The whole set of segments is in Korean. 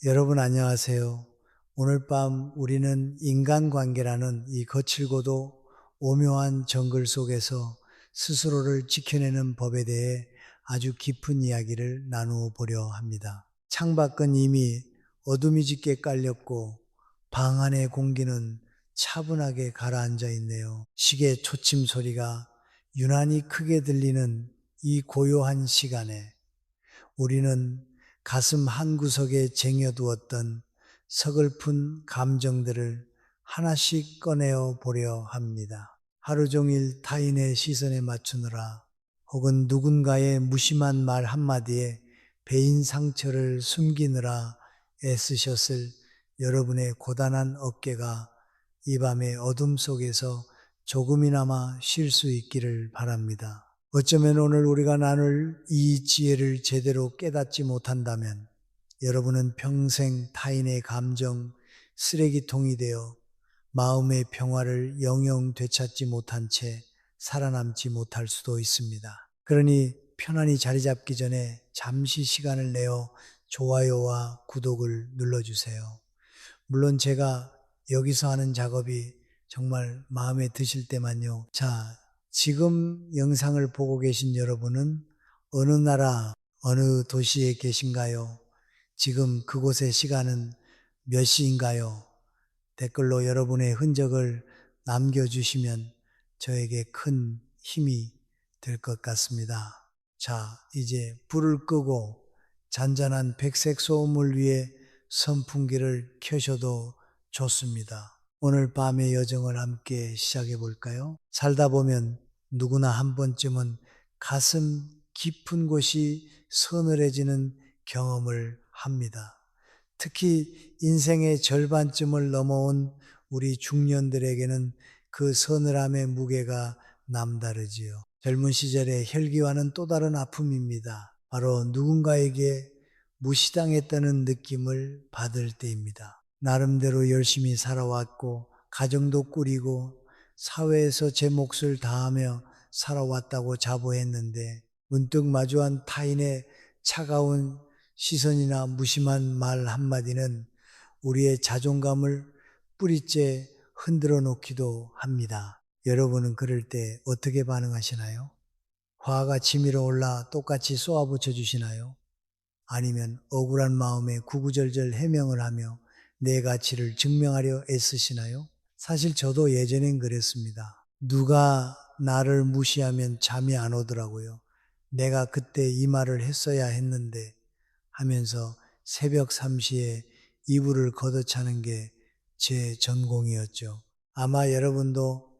여러분 안녕하세요. 오늘 밤 우리는 인간관계라는 이 거칠고도 오묘한 정글 속에서 스스로를 지켜내는 법에 대해 아주 깊은 이야기를 나누어 보려 합니다. 창밖은 이미 어둠이 짙게 깔렸고 방 안의 공기는 차분하게 가라앉아 있네요. 시계 초침 소리가 유난히 크게 들리는 이 고요한 시간에 우리는 가슴 한구석에 쟁여두었던 서글픈 감정들을 하나씩 꺼내어 보려 합니다. 하루 종일 타인의 시선에 맞추느라 혹은 누군가의 무심한 말 한마디에 배인 상처를 숨기느라 애쓰셨을 여러분의 고단한 어깨가 이 밤의 어둠 속에서 조금이나마 쉴 수 있기를 바랍니다. 어쩌면 오늘 우리가 나눌 이 지혜를 제대로 깨닫지 못한다면 여러분은 평생 타인의 감정 쓰레기통이 되어 마음의 평화를 영영 되찾지 못한 채 살아남지 못할 수도 있습니다. 그러니 편안히 자리 잡기 전에 잠시 시간을 내어 좋아요와 구독을 눌러주세요. 물론 제가 여기서 하는 작업이 정말 마음에 드실 때만요. 자, 지금 영상을 보고 계신 여러분은 어느 나라, 어느 도시에 계신가요? 지금 그곳의 시간은 몇 시인가요? 댓글로 여러분의 흔적을 남겨주시면 저에게 큰 힘이 될 것 같습니다. 자, 이제 불을 끄고 잔잔한 백색 소음을 위해 선풍기를 켜셔도 좋습니다. 오늘 밤의 여정을 함께 시작해 볼까요? 살다 보면 누구나 한 번쯤은 가슴 깊은 곳이 서늘해지는 경험을 합니다. 특히 인생의 절반쯤을 넘어온 우리 중년들에게는 그 서늘함의 무게가 남다르지요. 젊은 시절의 혈기와는 또 다른 아픔입니다. 바로 누군가에게 무시당했다는 느낌을 받을 때입니다. 나름대로 열심히 살아왔고 가정도 꾸리고 사회에서 제 몫을 다하며 살아왔다고 자부했는데 문득 마주한 타인의 차가운 시선이나 무심한 말 한마디는 우리의 자존감을 뿌리째 흔들어 놓기도 합니다. 여러분은 그럴 때 어떻게 반응하시나요? 화가 치밀어 올라 똑같이 쏘아붙여 주시나요? 아니면 억울한 마음에 구구절절 해명을 하며 내 가치를 증명하려 애쓰시나요? 사실 저도 예전엔 그랬습니다. 누가 나를 무시하면 잠이 안 오더라고요. 내가 그때 이 말을 했어야 했는데 하면서 새벽 3시에 이불을 걷어차는 게 제 전공이었죠. 아마 여러분도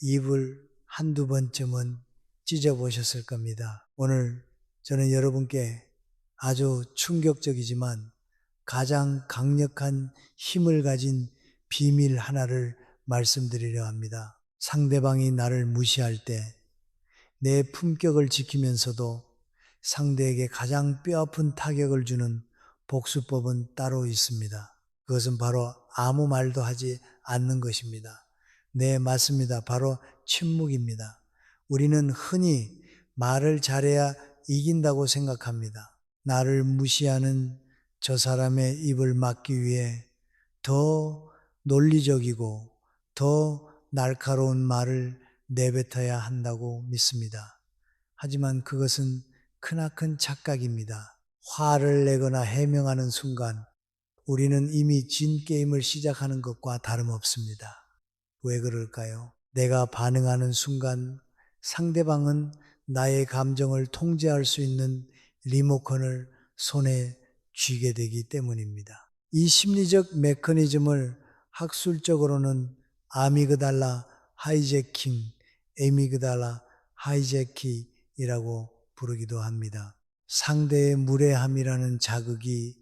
이불 한두 번쯤은 찢어보셨을 겁니다. 오늘 저는 여러분께 아주 충격적이지만 가장 강력한 힘을 가진 비밀 하나를 말씀드리려 합니다. 상대방이 나를 무시할 때 내 품격을 지키면서도 상대에게 가장 뼈아픈 타격을 주는 복수법은 따로 있습니다. 그것은 바로 아무 말도 하지 않는 것입니다. 네, 맞습니다. 바로 침묵입니다. 우리는 흔히 말을 잘해야 이긴다고 생각합니다. 나를 무시하는 저 사람의 입을 막기 위해 더 논리적이고 더 날카로운 말을 내뱉어야 한다고 믿습니다. 하지만 그것은 크나큰 착각입니다. 화를 내거나 해명하는 순간 우리는 이미 진 게임을 시작하는 것과 다름없습니다. 왜 그럴까요? 내가 반응하는 순간 상대방은 나의 감정을 통제할 수 있는 리모컨을 손에 쥐게 되기 때문입니다. 이 심리적 메커니즘을 학술적으로는 아미그달라 하이제킹, 에미그달라 하이제킹이라고 부르기도 합니다. 상대의 무례함이라는 자극이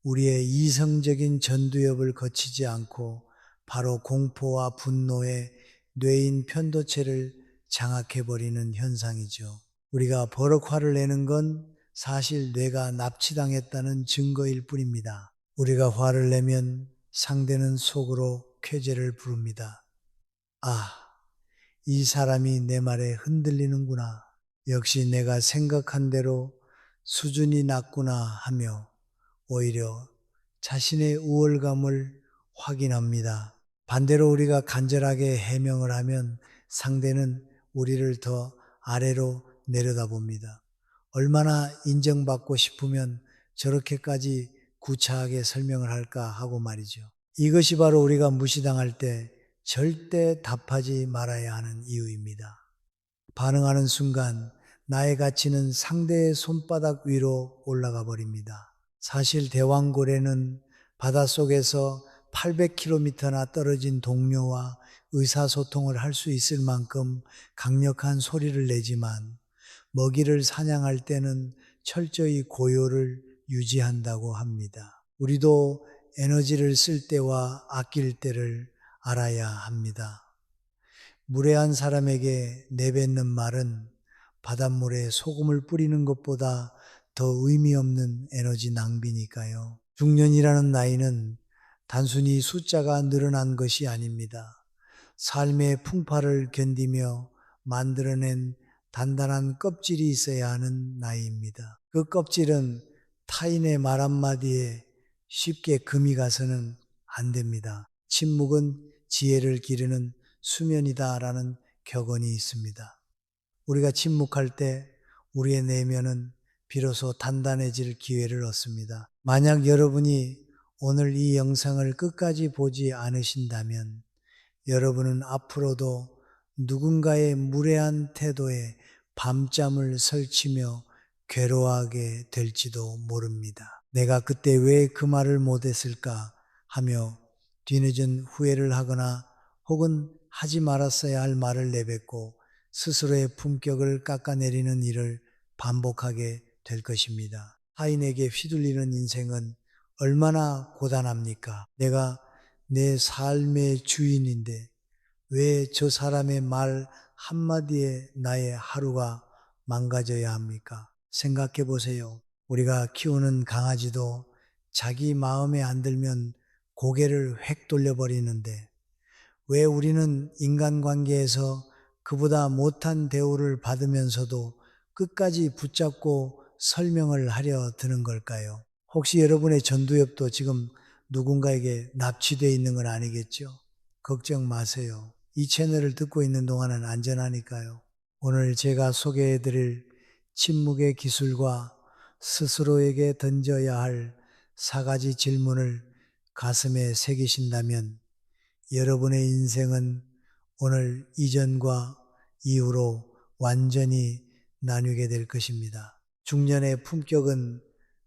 우리의 이성적인 전두엽을 거치지 않고 바로 공포와 분노의 뇌인 편도체를 장악해버리는 현상이죠. 우리가 버럭 화를 내는 건 사실 뇌가 납치당했다는 증거일 뿐입니다. 우리가 화를 내면 상대는 속으로 쾌재를 부릅니다. 아, 이 사람이 내 말에 흔들리는구나. 역시 내가 생각한 대로 수준이 낮구나 하며 오히려 자신의 우월감을 확인합니다. 반대로 우리가 간절하게 해명을 하면 상대는 우리를 더 아래로 내려다봅니다. 얼마나 인정받고 싶으면 저렇게까지 구차하게 설명을 할까 하고 말이죠. 이것이 바로 우리가 무시당할 때 절대 답하지 말아야 하는 이유입니다. 반응하는 순간 나의 가치는 상대의 손바닥 위로 올라가 버립니다. 사실 대왕고래는 바닷속에서 800km나 떨어진 동료와 의사소통을 할 수 있을 만큼 강력한 소리를 내지만 먹이를 사냥할 때는 철저히 고요를 유지한다고 합니다. 우리도 에너지를 쓸 때와 아낄 때를 알아야 합니다. 무례한 사람에게 내뱉는 말은 바닷물에 소금을 뿌리는 것보다 더 의미 없는 에너지 낭비니까요. 중년이라는 나이는 단순히 숫자가 늘어난 것이 아닙니다. 삶의 풍파를 견디며 만들어낸 단단한 껍질이 있어야 하는 나이입니다. 그 껍질은 타인의 말 한마디에 쉽게 금이 가서는 안 됩니다. 침묵은 지혜를 기르는 수면이다라는 격언이 있습니다. 우리가 침묵할 때 우리의 내면은 비로소 단단해질 기회를 얻습니다. 만약 여러분이 오늘 이 영상을 끝까지 보지 않으신다면 여러분은 앞으로도 누군가의 무례한 태도에 밤잠을 설치며 괴로워하게 될지도 모릅니다. 내가 그때 왜 그 말을 못했을까 하며 뒤늦은 후회를 하거나 혹은 하지 말았어야 할 말을 내뱉고 스스로의 품격을 깎아내리는 일을 반복하게 될 것입니다. 타인에게 휘둘리는 인생은 얼마나 고단합니까? 내가 내 삶의 주인인데 왜 저 사람의 말 한마디에 나의 하루가 망가져야 합니까? 생각해 보세요. 우리가 키우는 강아지도 자기 마음에 안 들면 고개를 획 돌려버리는데 왜 우리는 인간관계에서 그보다 못한 대우를 받으면서도 끝까지 붙잡고 설명을 하려 드는 걸까요? 혹시 여러분의 전두엽도 지금 누군가에게 납치되어 있는 건 아니겠죠? 걱정 마세요. 이 채널을 듣고 있는 동안은 안전하니까요. 오늘 제가 소개해 드릴 침묵의 기술과 스스로에게 던져야 할 4가지 질문을 가슴에 새기신다면 여러분의 인생은 오늘 이전과 이후로 완전히 나뉘게 될 것입니다. 중년의 품격은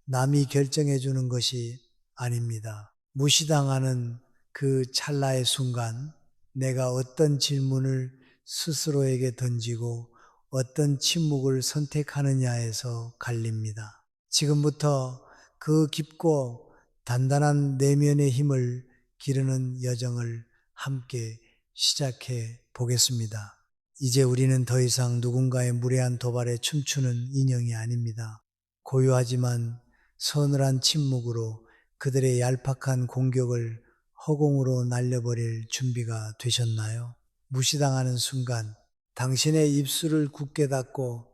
남이 결정해 주는 것이 아닙니다. 무시당하는 그 찰나의 순간 내가 어떤 질문을 스스로에게 던지고 어떤 침묵을 선택하느냐에서 갈립니다. 지금부터 그 깊고 단단한 내면의 힘을 기르는 여정을 함께 시작해 보겠습니다. 이제 우리는 더 이상 누군가의 무례한 도발에 춤추는 인형이 아닙니다. 고요하지만 서늘한 침묵으로 그들의 얄팍한 공격을 허공으로 날려버릴 준비가 되셨나요? 무시당하는 순간 당신의 입술을 굳게 닫고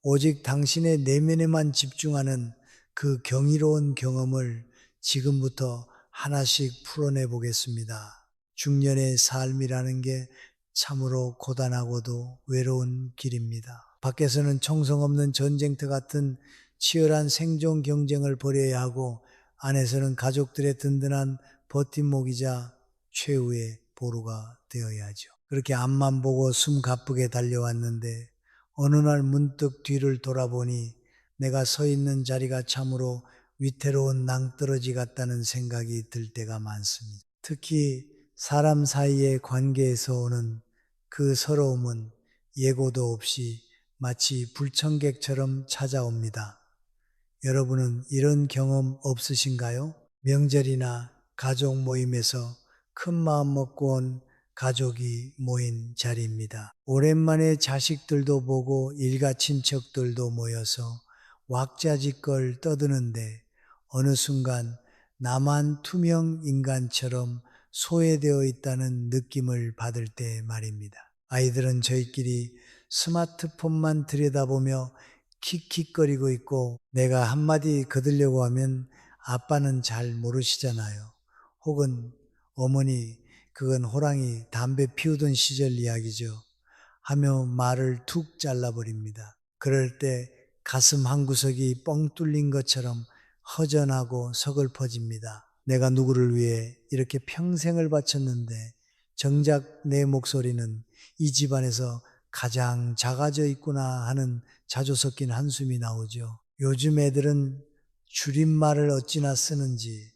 오직 당신의 내면에만 집중하는 그 경이로운 경험을 지금부터 하나씩 풀어내 보겠습니다. 중년의 삶이라는 게 참으로 고단하고도 외로운 길입니다. 밖에서는 총성 없는 전쟁터 같은 치열한 생존 경쟁을 벌여야 하고 안에서는 가족들의 든든한 버팀목이자 최후의 보루가 되어야죠. 그렇게 앞만 보고 숨 가쁘게 달려왔는데 어느 날 문득 뒤를 돌아보니 내가 서 있는 자리가 참으로 위태로운 낭떠러지 같다는 생각이 들 때가 많습니다. 특히 사람 사이의 관계에서 오는 그 서러움은 예고도 없이 마치 불청객처럼 찾아옵니다. 여러분은 이런 경험 없으신가요? 명절이나 가족 모임에서 큰 마음 먹고 온 가족이 모인 자리입니다. 오랜만에 자식들도 보고 일가 친척들도 모여서 왁자지껄 떠드는데 어느 순간 나만 투명 인간처럼 소외되어 있다는 느낌을 받을 때 말입니다. 아이들은 저희끼리 스마트폰만 들여다보며 킥킥거리고 있고 내가 한마디 거들려고 하면 아빠는 잘 모르시잖아요. 혹은 어머니, 그건 호랑이 담배 피우던 시절 이야기죠. 하며 말을 툭 잘라버립니다. 그럴 때 가슴 한 구석이 뻥 뚫린 것처럼 허전하고 서글퍼집니다. 내가 누구를 위해 이렇게 평생을 바쳤는데 정작 내 목소리는 이 집안에서 가장 작아져 있구나 하는 자주 섞인 한숨이 나오죠. 요즘 애들은 줄임말을 어찌나 쓰는지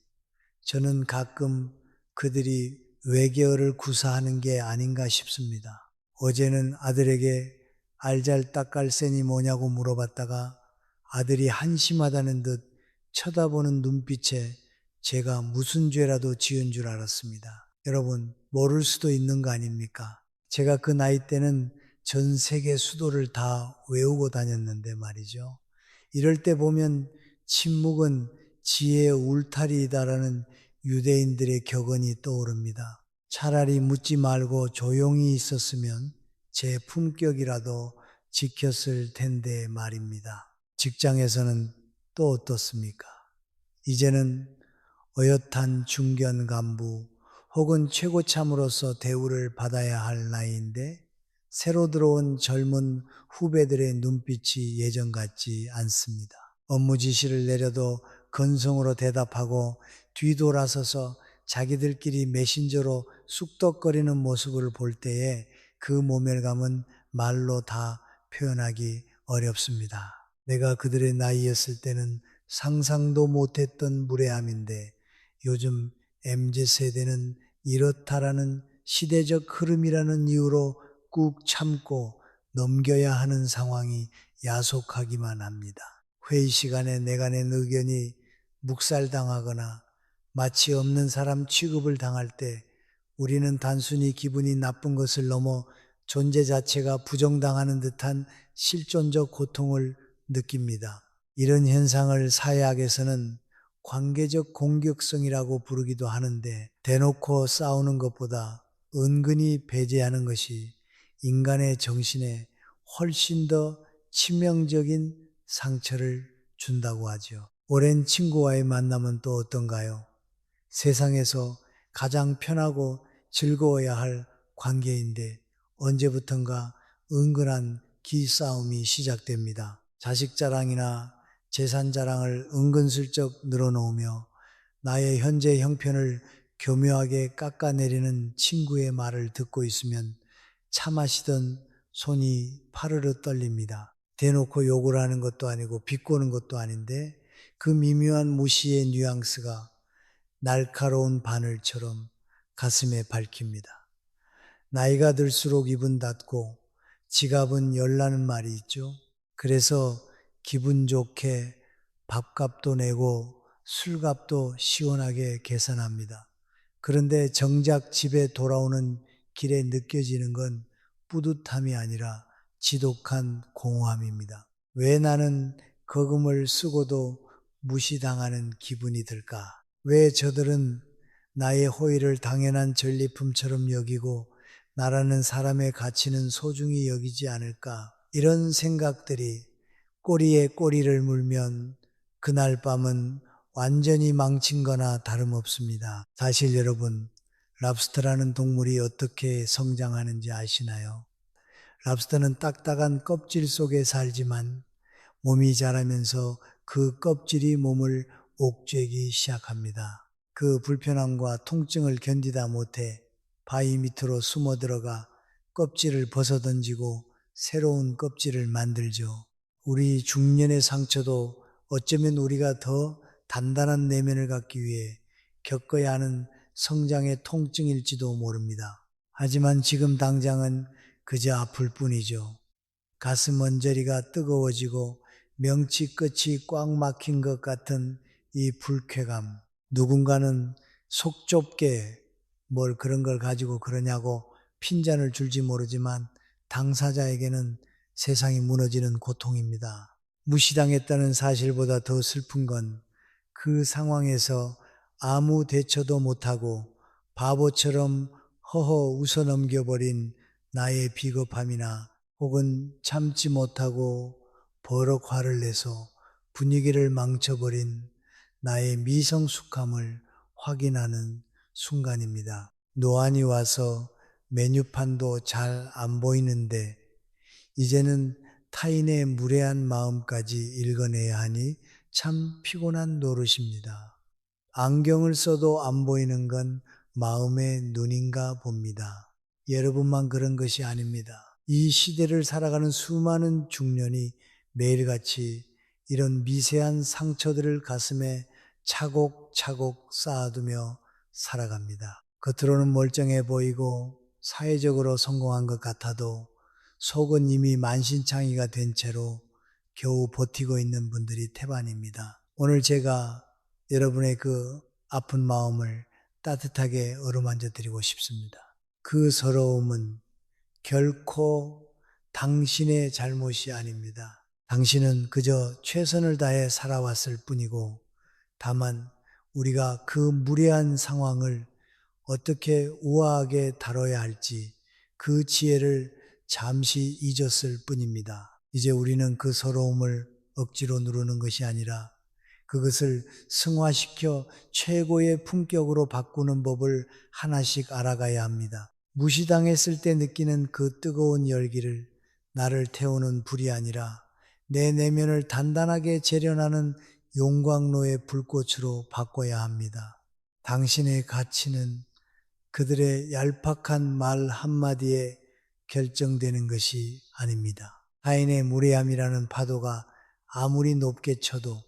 저는 가끔 그들이 외계어를 구사하는 게 아닌가 싶습니다. 어제는 아들에게 알잘딱깔센이 뭐냐고 물어봤다가 아들이 한심하다는 듯 쳐다보는 눈빛에 제가 무슨 죄라도 지은 줄 알았습니다. 여러분, 모를 수도 있는 거 아닙니까? 제가 그 나이 때는 전 세계 수도를 다 외우고 다녔는데 말이죠. 이럴 때 보면 침묵은 지혜의 울타리이다라는 유대인들의 격언이 떠오릅니다. 차라리 묻지 말고 조용히 있었으면 제 품격이라도 지켰을 텐데 말입니다. 직장에서는 또 어떻습니까? 이제는 어엿한 중견 간부 혹은 최고참으로서 대우를 받아야 할 나이인데 새로 들어온 젊은 후배들의 눈빛이 예전 같지 않습니다. 업무 지시를 내려도 건성으로 대답하고 뒤돌아서서 자기들끼리 메신저로 쑥덕거리는 모습을 볼 때에 그 모멸감은 말로 다 표현하기 어렵습니다. 내가 그들의 나이였을 때는 상상도 못했던 무례함인데 요즘 MZ세대는 이렇다라는 시대적 흐름이라는 이유로 꾹 참고 넘겨야 하는 상황이 야속하기만 합니다. 회의 시간에 내가 낸 의견이 묵살당하거나 마치 없는 사람 취급을 당할 때 우리는 단순히 기분이 나쁜 것을 넘어 존재 자체가 부정당하는 듯한 실존적 고통을 느낍니다. 이런 현상을 사회학에서는 관계적 공격성이라고 부르기도 하는데 대놓고 싸우는 것보다 은근히 배제하는 것이 인간의 정신에 훨씬 더 치명적인 상처를 준다고 하죠. 오랜 친구와의 만남은 또 어떤가요? 세상에서 가장 편하고 즐거워야 할 관계인데 언제부턴가 은근한 기싸움이 시작됩니다. 자식 자랑이나 재산 자랑을 은근슬쩍 늘어놓으며 나의 현재 형편을 교묘하게 깎아내리는 친구의 말을 듣고 있으면 차 마시던 손이 파르르 떨립니다. 대놓고 욕을 하는 것도 아니고 비꼬는 것도 아닌데 그 미묘한 무시의 뉘앙스가 날카로운 바늘처럼 가슴에 밝힙니다. 나이가 들수록 입은 닫고 지갑은 열라는 말이 있죠. 그래서 기분 좋게 밥값도 내고 술값도 시원하게 계산합니다. 그런데 정작 집에 돌아오는 길에 느껴지는 건 뿌듯함이 아니라 지독한 공허함입니다. 왜 나는 거금을 쓰고도 무시당하는 기분이 들까? 왜 저들은 나의 호의를 당연한 전리품처럼 여기고 나라는 사람의 가치는 소중히 여기지 않을까? 이런 생각들이 꼬리에 꼬리를 물면 그날 밤은 완전히 망친 거나 다름없습니다. 사실 여러분, 랍스터라는 동물이 어떻게 성장하는지 아시나요? 랍스터는 딱딱한 껍질 속에 살지만 몸이 자라면서 그 껍질이 몸을 옥죄기 시작합니다. 그 불편함과 통증을 견디다 못해 바위 밑으로 숨어 들어가 껍질을 벗어던지고 새로운 껍질을 만들죠. 우리 중년의 상처도 어쩌면 우리가 더 단단한 내면을 갖기 위해 겪어야 하는 성장의 통증일지도 모릅니다. 하지만 지금 당장은 그저 아플 뿐이죠. 가슴 언저리가 뜨거워지고 명치 끝이 꽉 막힌 것 같은 이 불쾌감. 누군가는 속 좁게 뭘 그런 걸 가지고 그러냐고 핀잔을 줄지 모르지만 당사자에게는 세상이 무너지는 고통입니다. 무시당했다는 사실보다 더 슬픈 건 그 상황에서 아무 대처도 못하고 바보처럼 허허 웃어 넘겨버린 나의 비겁함이나 혹은 참지 못하고 버럭 화를 내서 분위기를 망쳐버린 나의 미성숙함을 확인하는 순간입니다. 노안이 와서 메뉴판도 잘 안 보이는데 이제는 타인의 무례한 마음까지 읽어내야 하니 참 피곤한 노릇입니다. 안경을 써도 안 보이는 건 마음의 눈인가 봅니다. 여러분만 그런 것이 아닙니다. 이 시대를 살아가는 수많은 중년이 매일같이 이런 미세한 상처들을 가슴에 차곡차곡 쌓아두며 살아갑니다. 겉으로는 멀쩡해 보이고 사회적으로 성공한 것 같아도 속은 이미 만신창이가 된 채로 겨우 버티고 있는 분들이 태반입니다. 오늘 제가 여러분의 그 아픈 마음을 따뜻하게 어루만져 드리고 싶습니다. 그 서러움은 결코 당신의 잘못이 아닙니다. 당신은 그저 최선을 다해 살아왔을 뿐이고 다만 우리가 그 무례한 상황을 어떻게 우아하게 다뤄야 할지 그 지혜를 잠시 잊었을 뿐입니다. 이제 우리는 그 서러움을 억지로 누르는 것이 아니라 그것을 승화시켜 최고의 품격으로 바꾸는 법을 하나씩 알아가야 합니다. 무시당했을 때 느끼는 그 뜨거운 열기를 나를 태우는 불이 아니라 내 내면을 단단하게 재련하는 용광로의 불꽃으로 바꿔야 합니다. 당신의 가치는 그들의 얄팍한 말 한마디에 결정되는 것이 아닙니다. 타인의 무례함이라는 파도가 아무리 높게 쳐도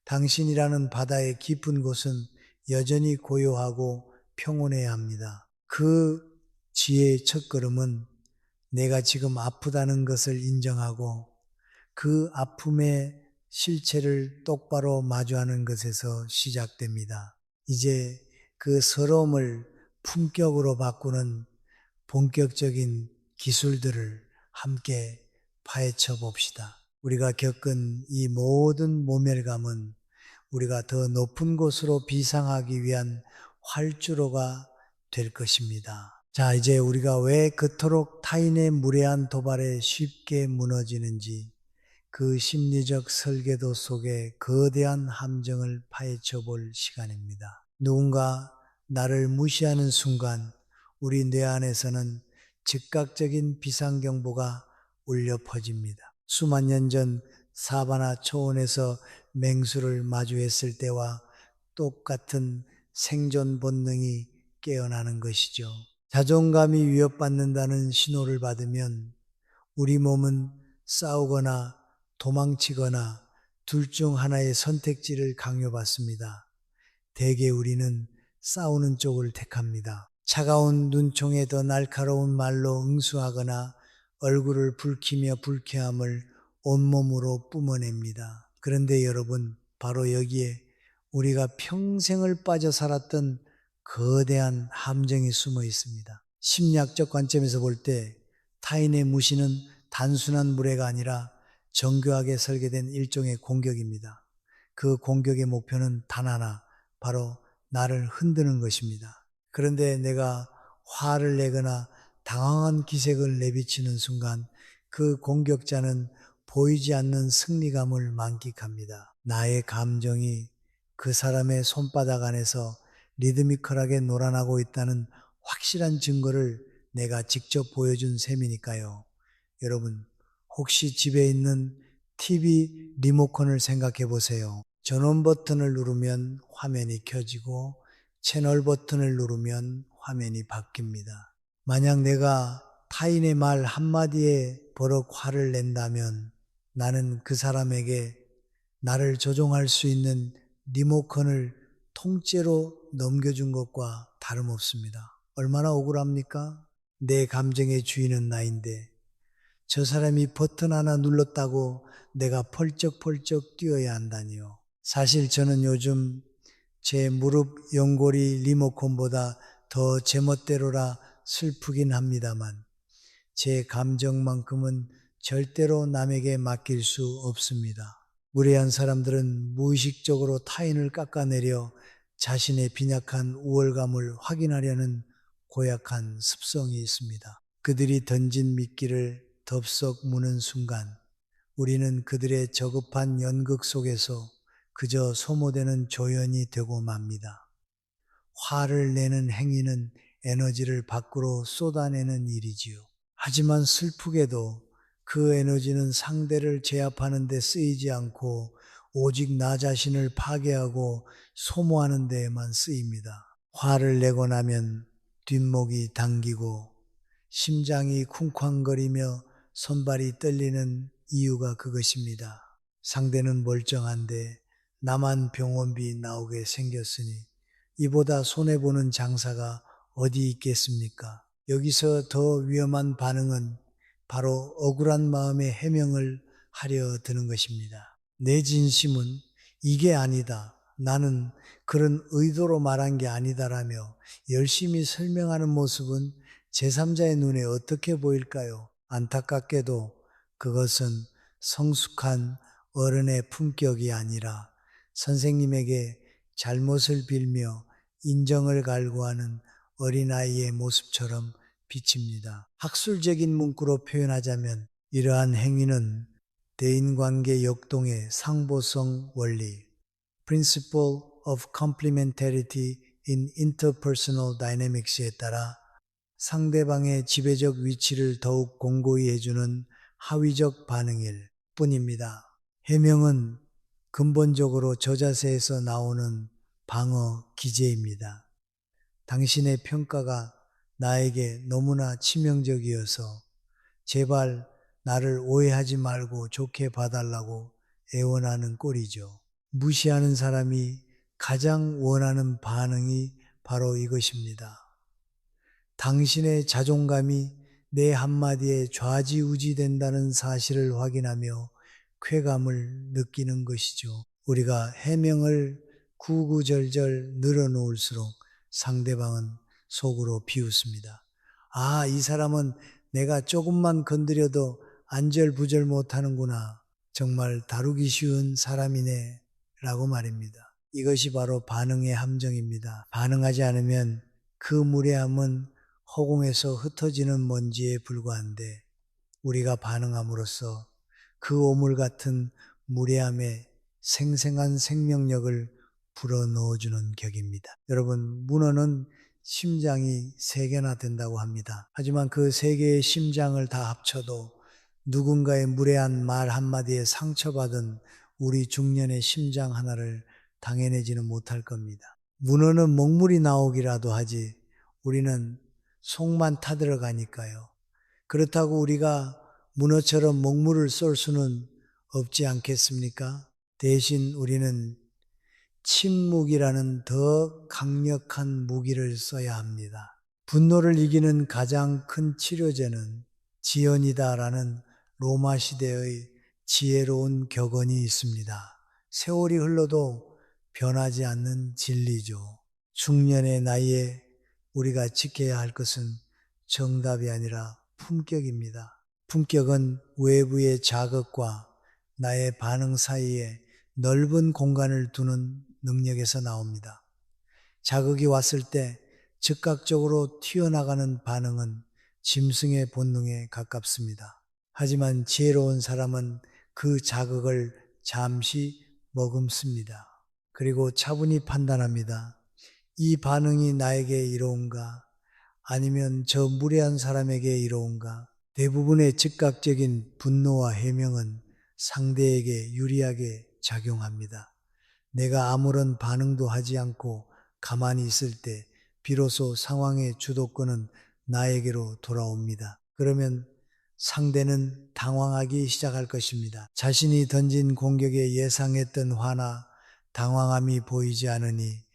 당신이라는 바다의 깊은 곳은 여전히 고요하고 평온해야 합니다. 그 지혜의 첫걸음은 내가 지금 아프다는 것을 인정하고 그 아픔의 실체를 똑바로 마주하는 것에서 시작됩니다. 이제 그 서러움을 품격으로 바꾸는 본격적인 기술들을 함께 파헤쳐 봅시다. 우리가 겪은 이 모든 모멸감은 우리가 더 높은 곳으로 비상하기 위한 활주로가 될 것입니다. 자, 이제 우리가 왜 그토록 타인의 무례한 도발에 쉽게 무너지는지 그 심리적 설계도 속에 거대한 함정을 파헤쳐 볼 시간입니다. 누군가 나를 무시하는 순간 우리 뇌 안에서는 즉각적인 비상경보가 울려 퍼집니다. 수만 년 전 사바나 초원에서 맹수를 마주했을 때와 똑같은 생존 본능이 깨어나는 것이죠. 자존감이 위협받는다는 신호를 받으면 우리 몸은 싸우거나 도망치거나 둘 중 하나의 선택지를 강요받습니다. 대개 우리는 싸우는 쪽을 택합니다. 차가운 눈총에 더 날카로운 말로 응수하거나 얼굴을 붉히며 불쾌함을 온몸으로 뿜어냅니다. 그런데 여러분, 바로 여기에 우리가 평생을 빠져 살았던 거대한 함정이 숨어 있습니다. 심리학적 관점에서 볼 때 타인의 무시는 단순한 무례가 아니라 정교하게 설계된 일종의 공격입니다. 그 공격의 목표는 단 하나, 바로 나를 흔드는 것입니다. 그런데 내가 화를 내거나 당황한 기색을 내비치는 순간 그 공격자는 보이지 않는 승리감을 만끽합니다. 나의 감정이 그 사람의 손바닥 안에서 리드미컬하게 놀아나고 있다는 확실한 증거를 내가 직접 보여준 셈이니까요. 여러분, 혹시 집에 있는 TV 리모컨을 생각해 보세요. 전원 버튼을 누르면 화면이 켜지고 채널 버튼을 누르면 화면이 바뀝니다. 만약 내가 타인의 말 한마디에 버럭 화를 낸다면 나는 그 사람에게 나를 조종할 수 있는 리모컨을 통째로 넘겨준 것과 다름없습니다. 얼마나 억울합니까? 내 감정의 주인은 나인데 저 사람이 버튼 하나 눌렀다고 내가 펄쩍펄쩍 뛰어야 한다니요. 사실 저는 요즘 제 무릎 연골이 리모컨보다 더 제멋대로라 슬프긴 합니다만 제 감정만큼은 절대로 남에게 맡길 수 없습니다. 무례한 사람들은 무의식적으로 타인을 깎아내려 자신의 빈약한 우월감을 확인하려는 고약한 습성이 있습니다. 그들이 던진 미끼를 덥석 무는 순간 우리는 그들의 저급한 연극 속에서 그저 소모되는 조연이 되고 맙니다. 화를 내는 행위는 에너지를 밖으로 쏟아내는 일이지요. 하지만 슬프게도 그 에너지는 상대를 제압하는 데 쓰이지 않고 오직 나 자신을 파괴하고 소모하는 데에만 쓰입니다. 화를 내고 나면 뒷목이 당기고 심장이 쿵쾅거리며 손발이 떨리는 이유가 그것입니다. 상대는 멀쩡한데 나만 병원비 나오게 생겼으니 이보다 손해보는 장사가 어디 있겠습니까? 여기서 더 위험한 반응은 바로 억울한 마음의 해명을 하려 드는 것입니다. 내 진심은 이게 아니다. 나는 그런 의도로 말한 게 아니다라며 열심히 설명하는 모습은 제3자의 눈에 어떻게 보일까요? 안타깝게도 그것은 성숙한 어른의 품격이 아니라 선생님에게 잘못을 빌며 인정을 갈구하는 어린아이의 모습처럼 비칩니다. 학술적인 문구로 표현하자면 이러한 행위는 대인관계 역동의 상보성 원리, Principle of Complementarity in Interpersonal Dynamics에 따라 상대방의 지배적 위치를 더욱 공고히 해주는 하위적 반응일 뿐입니다. 해명은 근본적으로 저자세에서 나오는 방어 기제입니다. 당신의 평가가 나에게 너무나 치명적이어서 제발 나를 오해하지 말고 좋게 봐달라고 애원하는 꼴이죠. 무시하는 사람이 가장 원하는 반응이 바로 이것입니다. 당신의 자존감이 내 한마디에 좌지우지된다는 사실을 확인하며 쾌감을 느끼는 것이죠. 우리가 해명을 구구절절 늘어놓을수록 상대방은 속으로 비웃습니다. 아, 이 사람은 내가 조금만 건드려도 안절부절 못하는구나. 정말 다루기 쉬운 사람이네 라고 말입니다. 이것이 바로 반응의 함정입니다. 반응하지 않으면 그 무례함은 허공에서 흩어지는 먼지에 불과한데 우리가 반응함으로써 그 오물 같은 무례함에 생생한 생명력을 불어넣어주는 격입니다. 여러분, 문어는 심장이 3개나 된다고 합니다. 하지만 그 3개의 심장을 다 합쳐도 누군가의 무례한 말 한마디에 상처받은 우리 중년의 심장 하나를 당해내지는 못할 겁니다. 문어는 먹물이 나오기라도 하지 우리는 속만 타들어가니까요. 그렇다고 우리가 문어처럼 먹물을 쏠 수는 없지 않겠습니까? 대신 우리는 침묵이라는 더 강력한 무기를 써야 합니다. 분노를 이기는 가장 큰 치료제는 지연이다라는 로마 시대의 지혜로운 격언이 있습니다. 세월이 흘러도 변하지 않는 진리죠. 중년의 나이에 우리가 지켜야 할 것은 정답이 아니라 품격입니다. 품격은 외부의 자극과 나의 반응 사이에 넓은 공간을 두는 능력에서 나옵니다. 자극이 왔을 때 즉각적으로 튀어나가는 반응은 짐승의 본능에 가깝습니다. 하지만 지혜로운 사람은 그 자극을 잠시 머금습니다. 그리고 차분히 판단합니다. 이 반응이 나에게 이로운가? 아니면 저 무례한 사람에게 이로운가? 대부분의 즉각적인 분노와 해명은 상대에게 유리하게 작용합니다. 내가 아무런 반응도 하지 않고 가만히 있을 때 비로소 상황의 주도권은 나에게로 돌아옵니다. 그러면 상대는 당황하기 시작할 것입니다. 자신이 던진 공격에 예상했던 화나 당황함이 보이지 않으니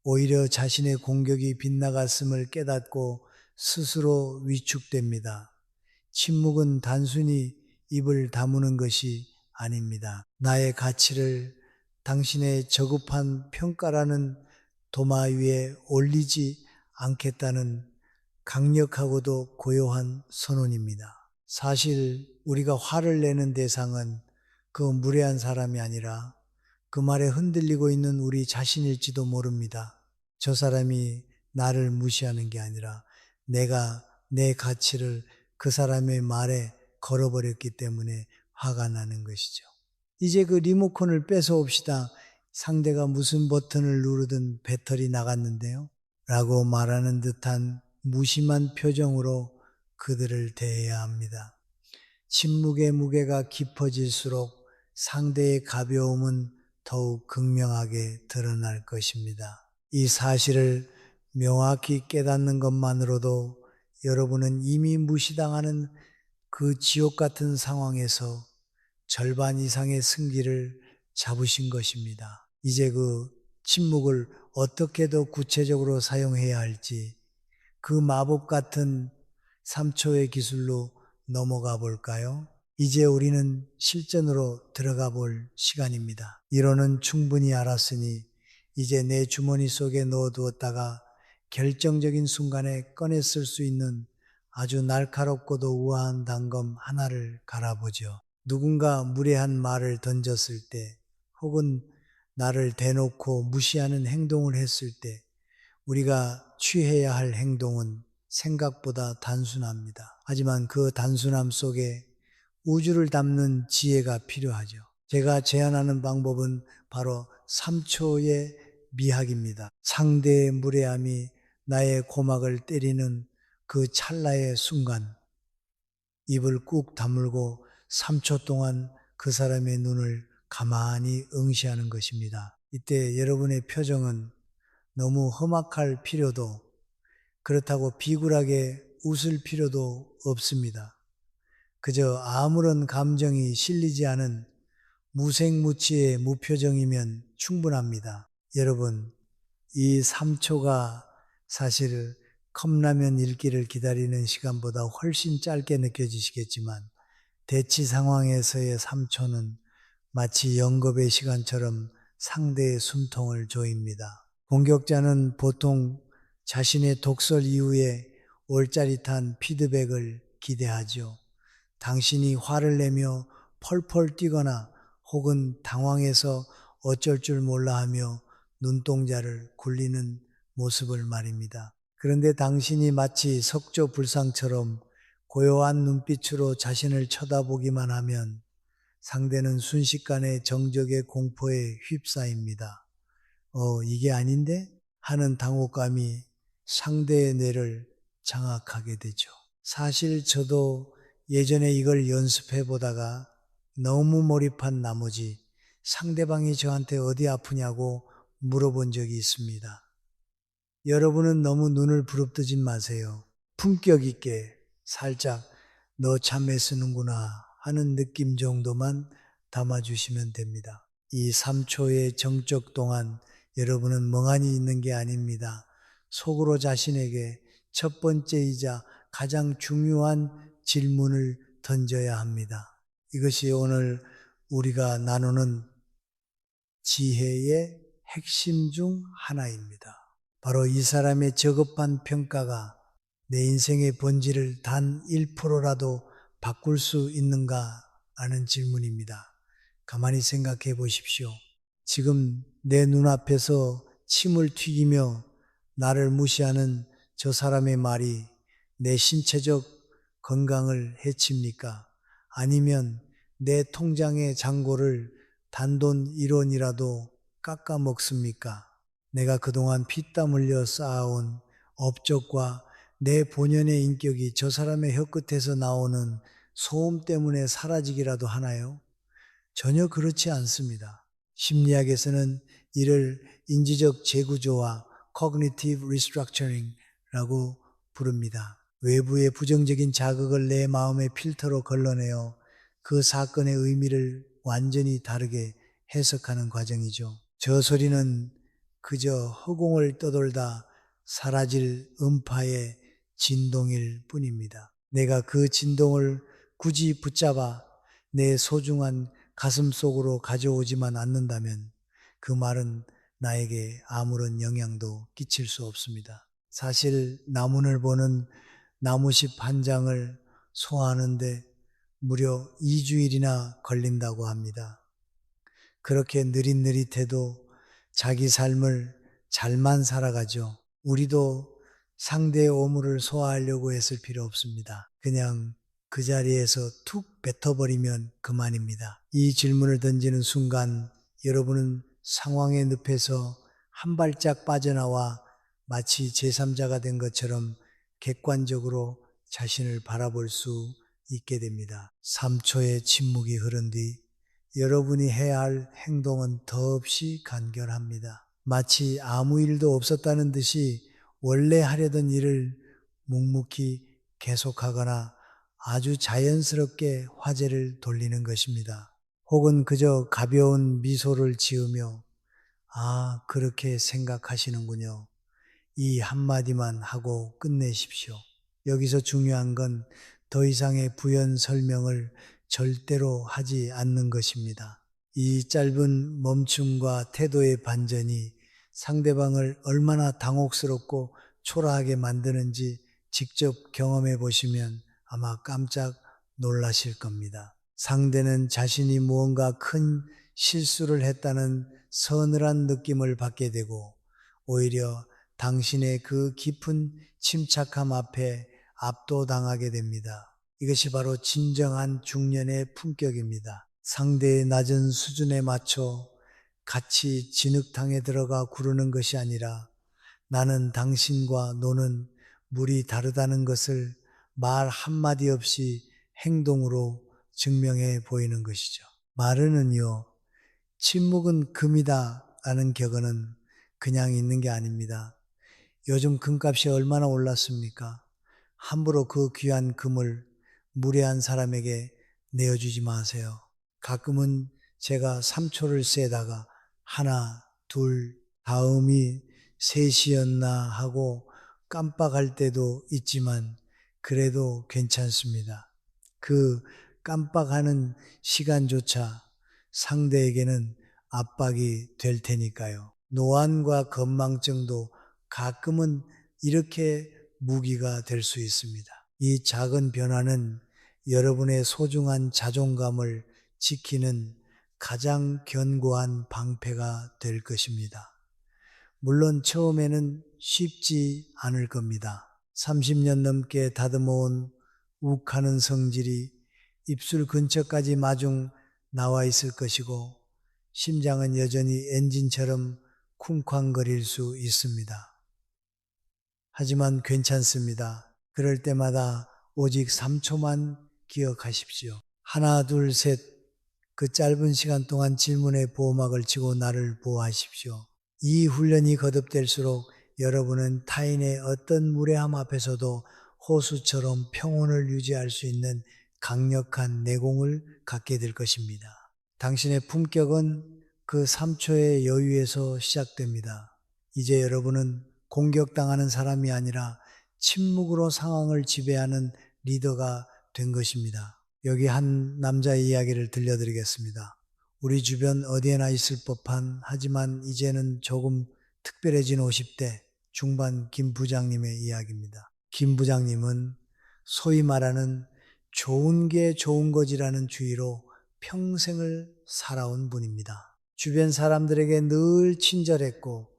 오히려 자신의 공격이 빗나갔음을 깨닫고 스스로 위축됩니다. 침묵은 단순히 입을 다무는 것이 아닙니다. 나의 가치를 당신의 저급한 평가라는 도마 위에 올리지 않겠다는 강력하고도 고요한 선언입니다. 사실 우리가 화를 내는 대상은 그 무례한 사람이 아니라 그 말에 흔들리고 있는 우리 자신일지도 모릅니다. 저 사람이 나를 무시하는 게 아니라 내가 내 가치를 그 사람의 말에 걸어버렸기 때문에 화가 나는 것이죠. 이제 그 리모컨을 뺏어옵시다. 상대가 무슨 버튼을 누르든 배터리 나갔는데요. 라고 말하는 듯한 무심한 표정으로 그들을 대해야 합니다. 침묵의 무게가 깊어질수록 상대의 가벼움은 더욱 극명하게 드러날 것입니다. 이 사실을 명확히 깨닫는 것만으로도 여러분은 이미 무시당하는 그 지옥 같은 상황에서 절반 이상의 승기를 잡으신 것입니다. 이제 그 침묵을 어떻게 더 구체적으로 사용해야 할지 그 마법 같은 3초의 기술로 넘어가 볼까요? 이제 우리는 실전으로 들어가 볼 시간입니다. 이론은 충분히 알았으니 이제 내 주머니 속에 넣어두었다가 결정적인 순간에 꺼냈을 수 있는 아주 날카롭고도 우아한 단검 하나를 갈아보죠. 누군가 무례한 말을 던졌을 때 혹은 나를 대놓고 무시하는 행동을 했을 때 우리가 취해야 할 행동은 생각보다 단순합니다. 하지만 그 단순함 속에 우주를 담는 지혜가 필요하죠. 제가 제안하는 방법은 바로 3초의 미학입니다. 상대의 무례함이 나의 고막을 때리는 그 찰나의 순간 입을 꾹 다물고 3초 동안 그 사람의 눈을 가만히 응시하는 것입니다. 이때 여러분의 표정은 너무 험악할 필요도 그렇다고 비굴하게 웃을 필요도 없습니다. 그저 아무런 감정이 실리지 않은 무색무취의 무표정이면 충분합니다. 여러분, 이 3초가 사실 컵라면 읽기를 기다리는 시간보다 훨씬 짧게 느껴지시겠지만 대치 상황에서의 3초는 마치 영겁의 시간처럼 상대의 숨통을 조입니다. 공격자는 보통 자신의 독설 이후에 올짜릿한 피드백을 기대하죠. 당신이 화를 내며 펄펄 뛰거나 혹은 당황해서 어쩔 줄 몰라 하며 눈동자를 굴리는 모습을 말입니다. 그런데 당신이 마치 석조불상처럼 고요한 눈빛으로 자신을 쳐다보기만 하면 상대는 순식간에 정적의 공포에 휩싸입니다. 이게 아닌데? 하는 당혹감이 상대의 뇌를 장악하게 되죠. 사실 저도 예전에 이걸 연습해 보다가 너무 몰입한 나머지 상대방이 저한테 어디 아프냐고 물어본 적이 있습니다. 여러분은 너무 눈을 부릅뜨지 마세요. 품격 있게 살짝 너 참 애쓰는구나 하는 느낌 정도만 담아주시면 됩니다. 이 3초의 정적 동안 여러분은 멍하니 있는 게 아닙니다. 속으로 자신에게 첫 번째이자 가장 중요한 질문을 던져야 합니다. 이것이 오늘 우리가 나누는 지혜의 핵심 중 하나입니다. 바로 이 사람의 저급한 평가가 내 인생의 본질을 단 1%라도 바꿀 수 있는가 하는 질문입니다. 가만히 생각해 보십시오. 지금 내 눈앞에서 침을 튀기며 나를 무시하는 저 사람의 말이 내 신체적 건강을 해칩니까? 아니면 내 통장의 잔고를 단돈 1원이라도 깎아 먹습니까? 내가 그동안 피땀 흘려 쌓아온 업적과 내 본연의 인격이 저 사람의 혀끝에서 나오는 소음 때문에 사라지기라도 하나요? 전혀 그렇지 않습니다. 심리학에서는 이를 인지적 재구조와 cognitive restructuring라고 부릅니다. 외부의 부정적인 자극을 내 마음의 필터로 걸러내어 그 사건의 의미를 완전히 다르게 해석하는 과정이죠. 저 소리는 그저 허공을 떠돌다 사라질 음파의 진동일 뿐입니다. 내가 그 진동을 굳이 붙잡아 내 소중한 가슴 속으로 가져오지만 않는다면 그 말은 나에게 아무런 영향도 끼칠 수 없습니다. 사실 나무늘보는 나무십 한 장을 소화하는데 무려 2주일이나 걸린다고 합니다. 그렇게 느릿느릿해도 자기 삶을 잘만 살아가죠. 우리도 상대의 오물을 소화하려고 했을 필요 없습니다. 그냥 그 자리에서 툭 뱉어버리면 그만입니다. 이 질문을 던지는 순간 여러분은 상황의 늪에서 한 발짝 빠져나와 마치 제3자가 된 것처럼 객관적으로 자신을 바라볼 수 있게 됩니다. 3초의 침묵이 흐른 뒤 여러분이 해야 할 행동은 더없이 간결합니다. 마치 아무 일도 없었다는 듯이 원래 하려던 일을 묵묵히 계속하거나 아주 자연스럽게 화제를 돌리는 것입니다. 혹은 그저 가벼운 미소를 지으며 아, 그렇게 생각하시는군요. 이 한마디만 하고 끝내십시오. 여기서 중요한 건 더 이상의 부연 설명을 절대로 하지 않는 것입니다. 이 짧은 멈춤과 태도의 반전이 상대방을 얼마나 당혹스럽고 초라하게 만드는지 직접 경험해 보시면 아마 깜짝 놀라실 겁니다. 상대는 자신이 무언가 큰 실수를 했다는 서늘한 느낌을 받게 되고 오히려 당신의 그 깊은 침착함 앞에 압도당하게 됩니다. 이것이 바로 진정한 중년의 품격입니다. 상대의 낮은 수준에 맞춰 같이 진흙탕에 들어가 구르는 것이 아니라 나는 당신과 너는 물이 다르다는 것을 말 한마디 없이 행동으로 증명해 보이는 것이죠. 말은요, 침묵은 금이다 라는 격언은 그냥 있는 게 아닙니다. 요즘 금값이 얼마나 올랐습니까? 함부로 그 귀한 금을 무례한 사람에게 내어주지 마세요. 가끔은 제가 3초를 세다가 하나, 둘, 다음이 셋이었나 하고 깜빡할 때도 있지만 그래도 괜찮습니다. 그 깜빡하는 시간조차 상대에게는 압박이 될 테니까요. 노안과 건망증도 가끔은 이렇게 무기가 될 수 있습니다. 이 작은 변화는 여러분의 소중한 자존감을 지키는 가장 견고한 방패가 될 것입니다. 물론 처음에는 쉽지 않을 겁니다. 30년 넘게 다듬어온 욱하는 성질이 입술 근처까지 마중 나와 있을 것이고 심장은 여전히 엔진처럼 쿵쾅거릴 수 있습니다. 하지만 괜찮습니다. 그럴 때마다 오직 3초만 기억하십시오. 하나, 둘, 셋. 그 짧은 시간 동안 질문의 보호막을 치고 나를 보호하십시오. 이 훈련이 거듭될수록 여러분은 타인의 어떤 무례함 앞에서도 호수처럼 평온을 유지할 수 있는 강력한 내공을 갖게 될 것입니다. 당신의 품격은 그 3초의 여유에서 시작됩니다. 이제 여러분은 공격당하는 사람이 아니라 침묵으로 상황을 지배하는 리더가 된 것입니다. 여기 한 남자의 이야기를 들려드리겠습니다. 우리 주변 어디에나 있을 법한 하지만 이제는 조금 특별해진 50대 중반 김 부장님의 이야기입니다. 김 부장님은 소위 말하는 좋은 게 좋은 거지라는 주의로 평생을 살아온 분입니다. 주변 사람들에게 늘 친절했고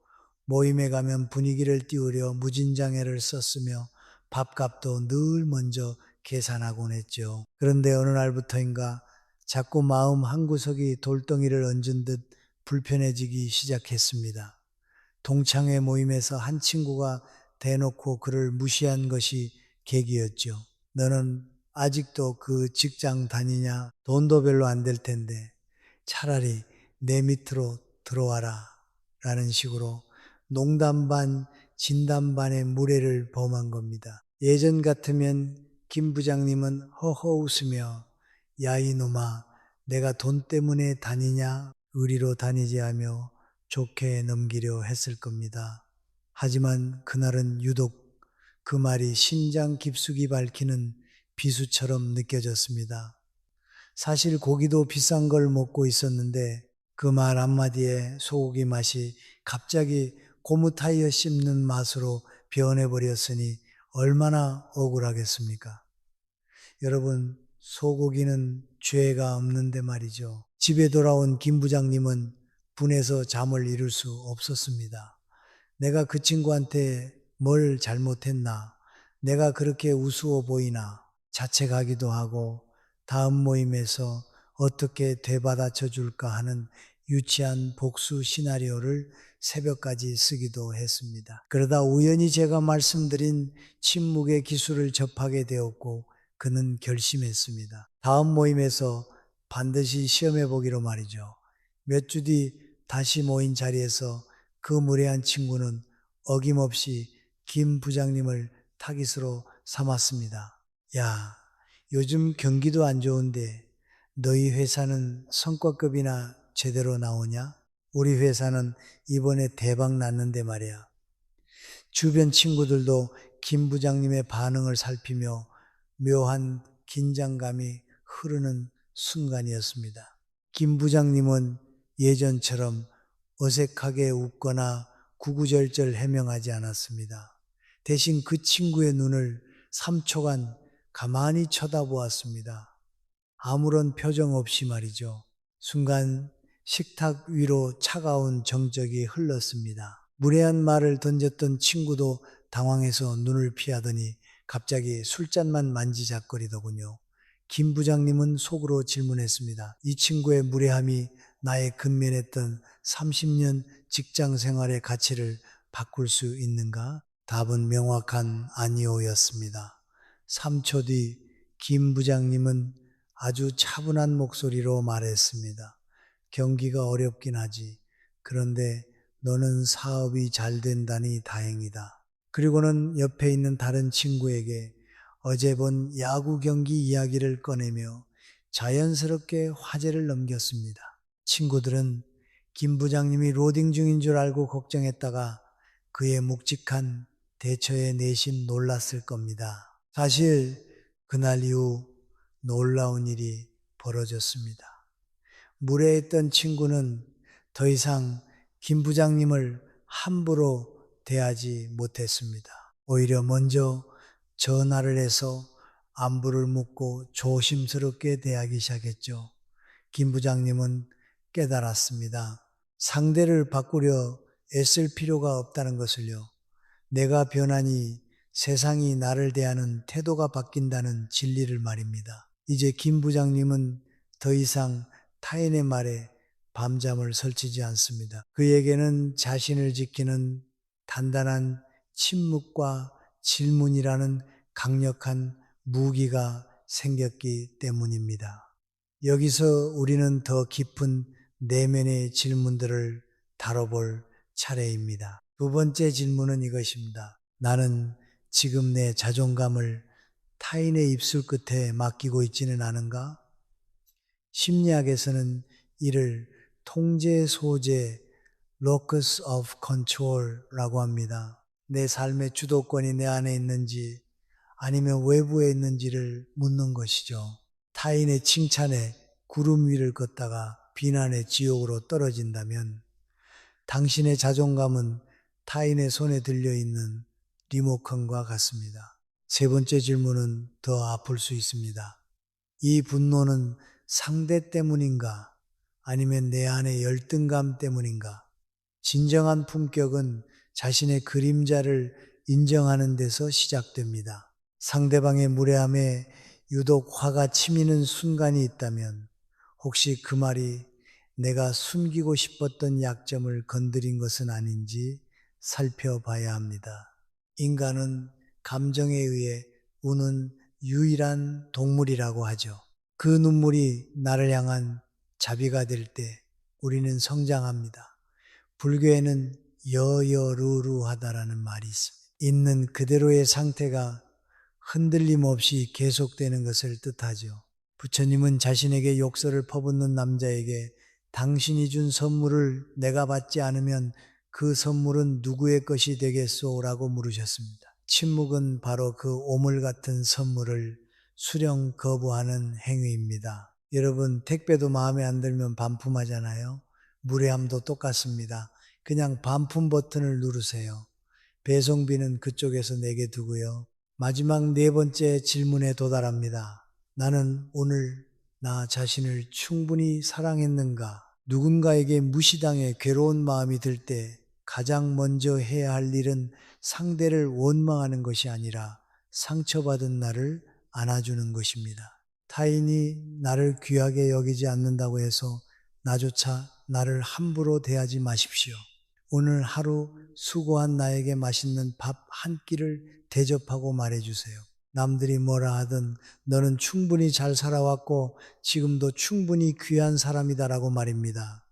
모임에 가면 분위기를 띄우려 무진장애를 썼으며 밥값도 늘 먼저 계산하곤 했죠. 그런데 어느 날부터인가 자꾸 마음 한구석이 돌덩이를 얹은 듯 불편해지기 시작했습니다. 동창회 모임에서 한 친구가 대놓고 그를 무시한 것이 계기였죠. 너는 아직도 그 직장 다니냐? 돈도 별로 안 될 텐데 차라리 내 밑으로 들어와라 라는 식으로 농담 반 진담 반의 무례를 범한 겁니다. 예전 같으면 김 부장님은 허허 웃으며 야 이놈아 내가 돈 때문에 다니냐 의리로 다니지 하며 좋게 넘기려 했을 겁니다. 하지만 그날은 유독 그 말이 심장 깊숙이 밝히는 비수처럼 느껴졌습니다. 사실 고기도 비싼 걸 먹고 있었는데 그 말 한마디에 소고기 맛이 갑자기 고무 타이어 씹는 맛으로 변해버렸으니 얼마나 억울하겠습니까? 여러분, 소고기는 죄가 없는데 말이죠. 집에 돌아온 김 부장님은 분해서 잠을 이룰 수 없었습니다. 내가 그 친구한테 뭘 잘못했나? 내가 그렇게 우스워 보이나? 자책하기도 하고 다음 모임에서 어떻게 되받아쳐 줄까 하는 유치한 복수 시나리오를 새벽까지 쓰기도 했습니다. 그러다 우연히 제가 말씀드린 침묵의 기술을 접하게 되었고 그는 결심했습니다. 다음 모임에서 반드시 시험해 보기로 말이죠. 몇 주 뒤 다시 모인 자리에서 그 무례한 친구는 어김없이 김 부장님을 타깃으로 삼았습니다. 야, 요즘 경기도 안 좋은데 너희 회사는 성과급이나 제대로 나오냐? 우리 회사는 이번에 대박 났는데 말이야. 주변 친구들도 김 부장님의 반응을 살피며 묘한 긴장감이 흐르는 순간이었습니다. 김 부장님은 예전처럼 어색하게 웃거나 구구절절 해명하지 않았습니다. 대신 그 친구의 눈을 3초간 가만히 쳐다보았습니다. 아무런 표정 없이 말이죠. 순간 식탁 위로 차가운 정적이 흘렀습니다. 무례한 말을 던졌던 친구도 당황해서 눈을 피하더니 갑자기 술잔만 만지작거리더군요. 김 부장님은 속으로 질문했습니다. 이 친구의 무례함이 나의 근면했던 30년 직장 생활의 가치를 바꿀 수 있는가? 답은 명확한 아니오였습니다. 3초 뒤 김 부장님은 아주 차분한 목소리로 말했습니다. 경기가 어렵긴 하지. 그런데 너는 사업이 잘 된다니 다행이다. 그리고는 옆에 있는 다른 친구에게 어제 본 야구 경기 이야기를 꺼내며 자연스럽게 화제를 넘겼습니다. 친구들은 김 부장님이 로딩 중인 줄 알고 걱정했다가 그의 묵직한 대처에 내심 놀랐을 겁니다. 사실 그날 이후 놀라운 일이 벌어졌습니다. 무례했던 친구는 더 이상 김 부장님을 함부로 대하지 못했습니다. 오히려 먼저 전화를 해서 안부를 묻고 조심스럽게 대하기 시작했죠. 김 부장님은 깨달았습니다. 상대를 바꾸려 애쓸 필요가 없다는 것을요. 내가 변하니 세상이 나를 대하는 태도가 바뀐다는 진리를 말입니다. 이제 김 부장님은 더 이상 타인의 말에 밤잠을 설치지 않습니다. 그에게는 자신을 지키는 단단한 침묵과 질문이라는 강력한 무기가 생겼기 때문입니다. 여기서 우리는 더 깊은 내면의 질문들을 다뤄볼 차례입니다. 두 번째 질문은 이것입니다. 나는 지금 내 자존감을 타인의 입술 끝에 맡기고 있지는 않은가? 심리학에서는 이를 통제 소재, locus of control라고 합니다. 내 삶의 주도권이 내 안에 있는지 아니면 외부에 있는지를 묻는 것이죠. 타인의 칭찬에 구름 위를 걷다가 비난의 지옥으로 떨어진다면 당신의 자존감은 타인의 손에 들려있는 리모컨과 같습니다. 세 번째 질문은 더 아플 수 있습니다. 이 분노는 상대 때문인가? 아니면 내 안의 열등감 때문인가? 진정한 품격은 자신의 그림자를 인정하는 데서 시작됩니다. 상대방의 무례함에 유독 화가 치미는 순간이 있다면 혹시 그 말이 내가 숨기고 싶었던 약점을 건드린 것은 아닌지 살펴봐야 합니다. 인간은 감정에 의해 우는 유일한 동물이라고 하죠. 그 눈물이 나를 향한 자비가 될 때 우리는 성장합니다. 불교에는 여여루루하다라는 말이 있습니다. 있는 그대로의 상태가 흔들림 없이 계속되는 것을 뜻하죠. 부처님은 자신에게 욕설을 퍼붓는 남자에게 당신이 준 선물을 내가 받지 않으면 그 선물은 누구의 것이 되겠소? 라고 물으셨습니다. 침묵은 바로 그 오물 같은 선물을 수령 거부하는 행위입니다. 여러분, 택배도 마음에 안 들면 반품하잖아요. 무례함도 똑같습니다. 그냥 반품 버튼을 누르세요. 배송비는 그쪽에서 내게 두고요. 마지막 네 번째 질문에 도달합니다. 나는 오늘 나 자신을 충분히 사랑했는가? 누군가에게 무시당해 괴로운 마음이 들 때 가장 먼저 해야 할 일은 상대를 원망하는 것이 아니라 상처받은 나를 안아주는 것입니다. 타인이 나를 귀하게 여기지 않는다고 해서 나조차 나를 함부로 대하지 마십시오. 오늘 하루 수고한 나에게 맛있는 밥 한 끼를 대접하고 말해주세요. 남들이 뭐라 하든 너는 충분히 잘 살아왔고 지금도 충분히 귀한 사람이다라고 말입니다.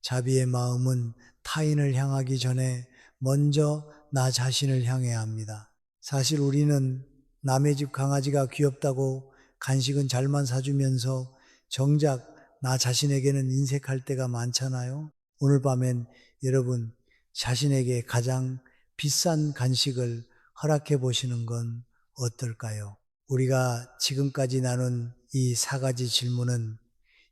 자비의 마음은 타인을 향하기 전에 먼저 나 자신을 향해야 합니다. 사실 우리는 남의 집 강아지가 귀엽다고 간식은 잘만 사주면서 정작 나 자신에게는 인색할 때가 많잖아요. 오늘 밤엔 여러분 자신에게 가장 비싼 간식을 허락해 보시는 건 어떨까요? 우리가 지금까지 나눈 이 4가지 질문은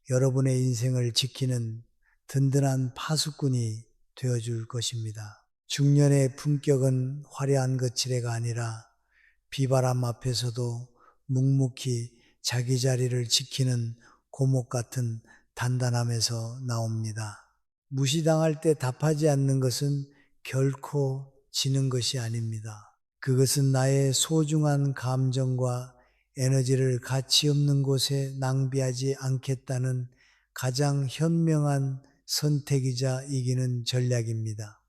여러분의 인생을 지키는 든든한 파수꾼이 되어줄 것입니다. 중년의 품격은 화려한 거칠애가 아니라 비바람 앞에서도 묵묵히 자기 자리를 지키는 고목 같은 단단함에서 나옵니다. 무시당할 때 답하지 않는 것은 결코 지는 것이 아닙니다. 그것은 나의 소중한 감정과 에너지를 가치 없는 곳에 낭비하지 않겠다는 가장 현명한 선택이자 이기는 전략입니다.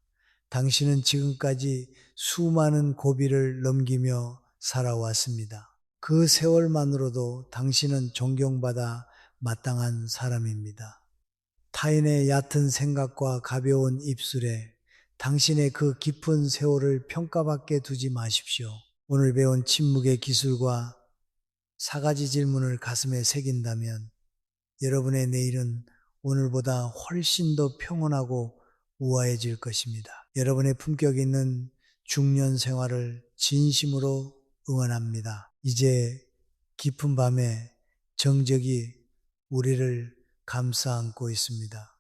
당신은 지금까지 수많은 고비를 넘기며 살아왔습니다. 그 세월만으로도 당신은 존경받아 마땅한 사람입니다. 타인의 얕은 생각과 가벼운 입술에 당신의 그 깊은 세월을 평가받게 두지 마십시오. 오늘 배운 침묵의 기술과 4가지 질문을 가슴에 새긴다면 여러분의 내일은 오늘보다 훨씬 더 평온하고 우아해질 것입니다. 여러분의 품격 있는 중년 생활을 진심으로 응원합니다. 이제 깊은 밤에 정적이 우리를 감싸 안고 있습니다.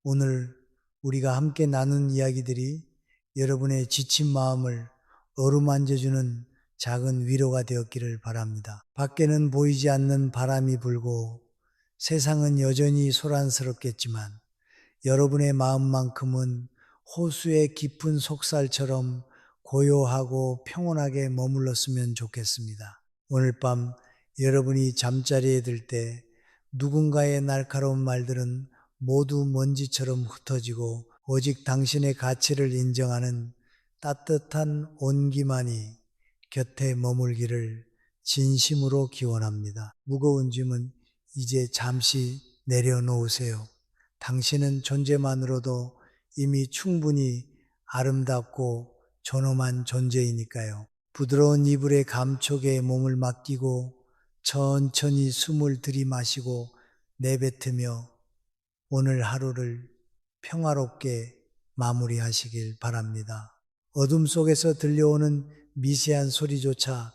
오늘 우리가 함께 나눈 이야기들이 여러분의 지친 마음을 어루만져주는 작은 위로가 되었기를 바랍니다. 밖에는 보이지 않는 바람이 불고 세상은 여전히 소란스럽겠지만 여러분의 마음만큼은 호수의 깊은 속살처럼 고요하고 평온하게 머물렀으면 좋겠습니다. 오늘 밤 여러분이 잠자리에 들 때 누군가의 날카로운 말들은 모두 먼지처럼 흩어지고 오직 당신의 가치를 인정하는 따뜻한 온기만이 곁에 머물기를 진심으로 기원합니다. 무거운 짐은 이제 잠시 내려놓으세요. 당신은 존재만으로도 이미 충분히 아름답고 존엄한 존재이니까요. 부드러운 이불의 감촉에 몸을 맡기고 천천히 숨을 들이마시고 내뱉으며 오늘 하루를 평화롭게 마무리하시길 바랍니다. 어둠 속에서 들려오는 미세한 소리조차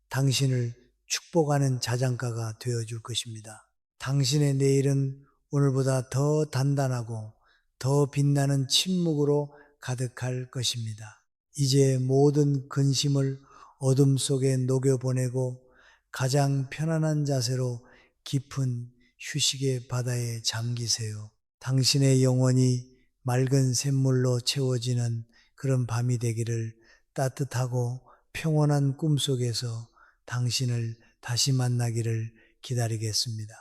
당신을 축복하는 자장가가 되어줄 것입니다. 당신의 내일은 오늘보다 더 단단하고 더 빛나는 침묵으로 가득할 것입니다. 이제 모든 근심을 어둠 속에 녹여보내고 가장 편안한 자세로 깊은 휴식의 바다에 잠기세요. 당신의 영혼이 맑은 샘물로 채워지는 그런 밤이 되기를 따뜻하고 평온한 꿈속에서 당신을 다시 만나기를 기다리겠습니다.